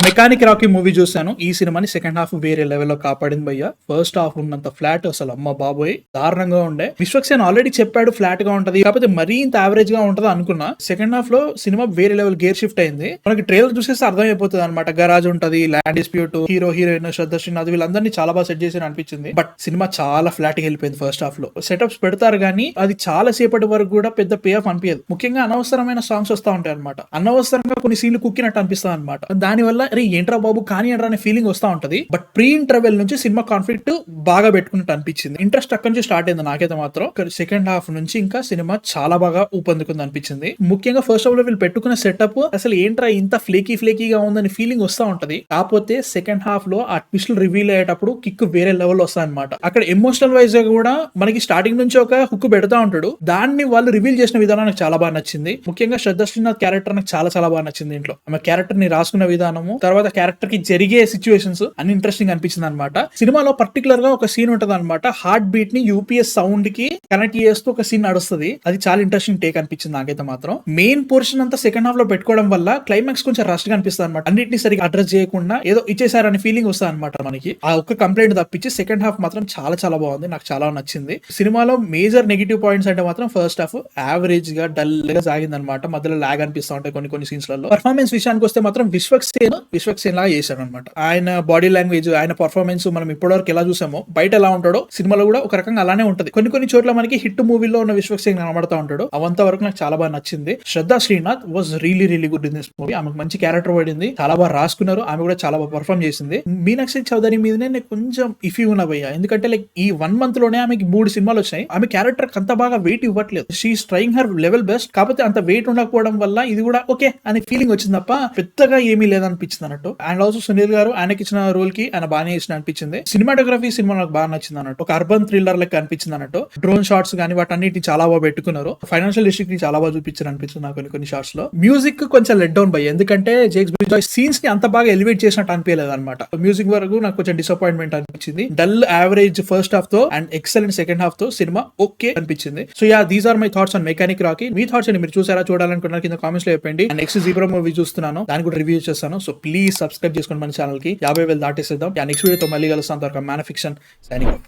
Mechanic Rocky movie చూసాను. ఈ సినిమాని సెకండ్ హాఫ్ వేరే లెవెల్లో కాపాడింది భయ్య. ఫస్ట్ హాఫ్ ఉన్నంత ఫ్లాట్ అసలు అమ్మ బాబోయ్ దారుణంగా ఉండే. విశ్వక్సేన్ ఆల్రెడీ చెప్పాడు ఫ్లాట్ గా ఉంటది, కాకపోతే మరీ ఇంత యావరేజ్ గా ఉంటది అనుకున్నా. సెకండ్ హాఫ్ లో సినిమా వేరే లెవెల్ గేర్ షిఫ్ట్ అయింది. మనకి ట్రైలర్ చూసేస్తే అర్థమైపోతుంది అనమాట. గరాజ్ ఉంటది, ల్యాండ్ డిస్ప్యూట్, హీరో హీరోయిన్ శ్రద్ధ శ్రీనాథ్ వీళ్ళందరినీ చాలా బాగా సెట్ చేసి అనిపించింది. బట్ సినిమా చాలా ఫ్లాట్ గా వెళ్ళిపోయింది. ఫస్ట్ హాఫ్ లో సెటప్స్ పెడతారు కానీ అది చాలా సేపటి వరకు కూడా పెద్ద పే ఆఫ్ అనిపించదు. ముఖ్యంగా అనవసరమైన సాంగ్స్ వస్తా ఉంటాయి అనమాట. అనవసరంగా కొన్ని సీన్లు కుక్కినట్టు అనిపిస్తుంది అనమాట. దానివల్ల అరే ఏంట్రా బాబు కానీ అనే ఫీలింగ్ వస్తా ఉంటది. బట్ ప్రీ ఇంటర్వెల్ నుంచి సినిమా కాన్ఫ్లిక్ట్ బాగా పెట్టుకున్నట్టు అనిపించింది. ఇంట్రెస్ట్ అక్కడి నుంచి స్టార్ట్ అయింది నాకైతే మాత్రం. సెకండ్ హాఫ్ నుంచి ఇంకా సినిమా చాలా బాగా ఊపందుకుంది అనిపించింది. ముఖ్యంగా ఫస్ట్ హాఫ్ లో వీళ్ళు పెట్టుకున్న సెటప్ అసలు ఏంట్రా ఇంత ఫ్లేకీగా ఉందని ఫీలింగ్ వస్తా ఉంటది. కాకపోతే సెకండ్ హాఫ్ లో ఆ ట్విస్ట్ రివీల్ అయ్యేటప్పుడు కిక్ వేరే లెవెల్ వస్తా అనమాట. అక్కడ ఎమోషనల్ వైజ్ గా కూడా మనకి స్టార్టింగ్ నుంచి ఒక హుక్ పెడతా ఉంటాడు. దాన్ని వాళ్ళు రివీల్ చేసిన విధానం నాకు చాలా బాగా నచ్చింది. ముఖ్యంగా శ్రద్ధ శ్రీనాథ్ క్యారెక్టర్ నాకు చాలా బాగా నచ్చింది. ఇంట్లో ఆమె క్యారెక్టర్ ని రాసుకున్న విధానము, తర్వాత క్యారెక్టర్ కి జరిగే సిచ్యువేషన్స్ అన్ని ఇంట్రెస్టింగ్ అనిపించింది అనమాట. సినిమాలో పర్టికులర్ గా ఒక సీన్ ఉంటది అనమాట. హార్ట్ బీట్ ని యూపీఎస్ సౌండ్ కి కనెక్ట్ చేస్తూ ఒక సీన్ నడుస్తుంది. అది చాలా ఇంట్రెస్టింగ్ టేక్ అనిపించింది నాకైతే మాత్రం. మెయిన్ పోర్షన్ అంతా సెకండ్ హాఫ్ లో పెట్టుకోవడం వల్ల క్లైమాక్స్ కొంచెం రష్ గా అనిపిస్తుంది అనమాట. అన్నింటినీ సరిగ్గా అడ్రస్ చేయకుండా ఏదో ఇచ్చేసారనే ఫీలింగ్ వస్తుంది అనమాట మనకి. ఆ ఒక్క కంప్లైంట్ తప్పించి సెకండ్ హాఫ్ మాత్రం చాలా బాగుంది. నాకు చాలా నచ్చింది. సినిమాలో మేజర్ నెగిటివ్ పాయింట్స్ అంటే మాత్రం ఫస్ట్ హాఫ్ యావరేజ్ గా డల్ గా సాగింది అనమాట. మధ్యలో లాగ్ అనిపిస్తూ ఉంటాయి కొన్ని సీన్స్ లలో. పర్ఫార్మెన్స్ విషయానికి వస్తే మాత్రం విశ్వక్సేన్ లాగా చేశాడు అనమాట. ఆయన బాడీ లాంగ్వేజ్, ఆయన పర్ఫార్మెన్స్ మనం ఇప్పటివరకు ఎలా చూసామో బయట ఎలా ఉంటాడో సినిమాలో కూడా ఒక రకంగా అలానే ఉంటది. కొన్ని చోట్ల మనకి హిట్ మూవీలో ఉన్న విశ్వక్సేన్ కనబడతా ఉంటాడు. అవంతా వరకు నాకు చాలా బాగా నచ్చింది. Shraddha Srinath was really good in this movie. ఆమెకు మంచి క్యారెక్టర్ పడింది, చాలా బాగా రాసుకున్నారు. ఆమె కూడా చాలా బాగా పర్ఫార్మ్ చేసింది. మీనాక్షి చౌదరి మీదనే నేను కొంచెం ఇఫీ ఉన్నా భయ్యా. ఎందుకంటే లైక్ ఈ 1 month లోనే ఆమెకి 3 సినిమాలు వచ్చాయి. ఆమె క్యారెక్టర్ అంత బాగా వెయిట్ ఇవ్వట్లేదు. She's trying her level best. కాకపోతే అంత వెయిట్ ఉండకపోవడం వల్ల ఇది కూడా ఓకే అనే ఫీలింగ్ వచ్చింది తప్ప పెద్దగా ఏమీ లేదనిపించింది అన్నట్టు. అండ్ ఆల్సో సునీల్ గారు ఆయనకి ఇచ్చిన రోల్ కి ఆయన బాగానే చేసిన అనిపించింది. సినిమాటోగ్రఫీ సినిమా నాకు బాగా నచ్చింది అన్నట్టు. ఒక అర్బన్ థ్రిల్లర్ లెక్క అనిపించింది అన్నట్టు. డ్రోన్ షాట్స్ కానీ వాటన్నిటిని చాలా బాగా పెట్టుకున్నారు. ఫైనాన్షియల్ డిస్ట్రిక్ట్ ని చాలా బాగా చూపించారు అనిపించింది నాకు కొన్ని షాట్స్ లో. మ్యూజిక్ కొంచెం లెట్ డౌన్ బై, ఎందుకంటే జేక్స్ బిజాయ్ సీన్స్ ని అంత బాగా ఎలివేట్ చేసినట్టు అనిపించలేదు అనమాట. మ్యూజిక్ వరకు నాకు కొంచెం డిసప్పాయింట్మెంట్ అనిపించింది. డల్ యావరేజ్ ఫస్ట్ హాఫ్ తో అండ్ ఎక్సలెంట్ సెకండ్ హాఫ్ తో సినిమా ఓకే అనిపించింది. So yeah, these are my thoughts on Mechanic Rocky. మీ థాట్స్ అని మీరు చూసారా, చూడాలనుకున్నారు కింద కామెంట్స్ లో చెప్పండి. అండ్ నెక్స్ట్ జీబ్రా మూవీ చూస్తున్నాను, దాని కూడా రివ్యూ చేస్తాను. సో ప్లీజ్ సబ్స్క్రైబ్ చేసుకోండి మన ఛానల్ కి. 50,000 దాటేసేద్దాం. నెక్స్ట్ వీడియోతో మళ్ళీ కలుస్తాం. Man of fiction signing off.